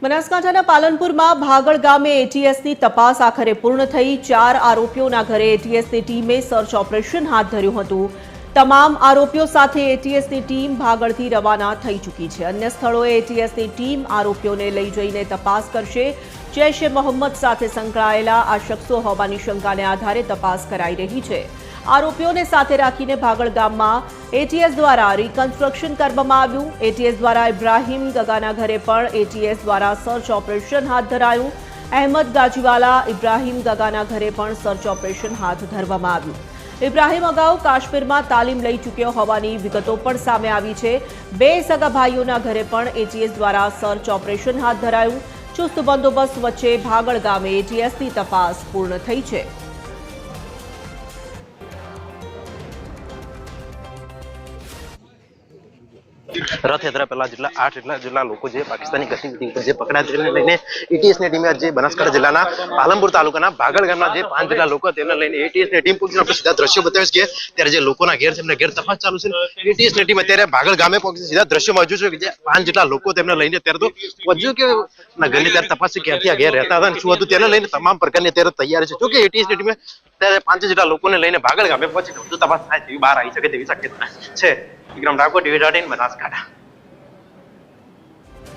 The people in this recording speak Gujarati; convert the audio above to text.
બનાસકાંઠાના પાલનપુરમાં ભાગળ ગામે એટીએસની તપાસ આખરે પૂર્ણ થઈ। 4 આરોપીઓના ઘરે એટીએસની ટીમે સર્ચ ઓપરેશન હાથ ધર્યું હતું। તમામ આરોપીઓ સાથે એટીએસની ટીમ ભાગળથી રવાના થઈ ચૂકી છે। અન્ય સ્થળોએ એટીએસની ટીમ આરોપીઓને લઈ જઈને તપાસ કરશે। જૈશ એ મોહમ્મદ સાથે સંકળાયેલા આ શખ્સો હોવાની શંકાને આધારે તપાસ કરાઈ રહી છે। આરોપીઓને સાથે રાખીને ભાગળ ગામમાં એટીએસ દ્વારા રિકન્સ્ટ્રક્શન કરવામાં આવ્યું। એટીએસ દ્વારા ઇબ્રાહીમ ગગાના ઘરે પણ એટીએસ દ્વારા સર્ચ ઓપરેશન હાથ ધરાયું। અહેમદ ગાજીવાલા ઇબ્રાહીમ ગગાના ઘરે પણ સર્ચ ઓપરેશન હાથ ધરવામાં આવ્યું। ઇબ્રાહીમ અગાઉ કાશ્મીરમાં તાલીમ લઈ ચૂક્યો હોવાની વિગતો પણ સામે આવી છે। 2 સગા ભાઈઓના ઘરે પણ એટીએસ દ્વારા સર્ચ ઓપરેશન હાથ ધરાયું। ચુસ્ત બંદોબસ્ત વચ્ચે ભાગળ ગામે એટીએસની તપાસ પૂર્ણ થઈ છે। રથયાત્રા પહેલા જેટલા 8 જેટલા લોકો જે પાકિસ્તાની ગતિવિધિ ઉપર જે પકડાયા તેને લઈને એટીએસની ટીમે જે બનાસકાંઠા જિલ્લાના પાલનપુર તાલુકાના ભાગળ ગામના જે 5 જેટલા લોકો તેને લઈને એટીએસની ટીમ પૂછીને આપણે સીધા દ્રશ્યો બતાવીશ કે ત્યારે જે લોકોના ઘેર છે એમને ઘેર તપાસ ચાલુ છે। એટીએસની ટીમ અત્યારે ભાગળ ગામે પહોંચી સીધા દ્રશ્યો મોજૂદ છે કે જે 5 જેટલા લોકો તેમને લઈને ત્યારે તો પહોંચ્યું કે ઘરની ત્યારે તપાસ ક્યાંથી આ ઘેર રહેતા હતા અને શું હતું તેને લઈને તમામ પ્રકારની અત્યારે તૈયારી છે। જોકે એટીએસની ટીમે ત્યારે 5 જેટલા લોકોને લઈને ભાગળ ગામે પહોંચી વધુ તપાસ થાય તેવી બહાર આવી શકે તેવી શક્યતા છે। વિક્રમ ઠાકોર, ટીવી 18 બનાસકાંઠા।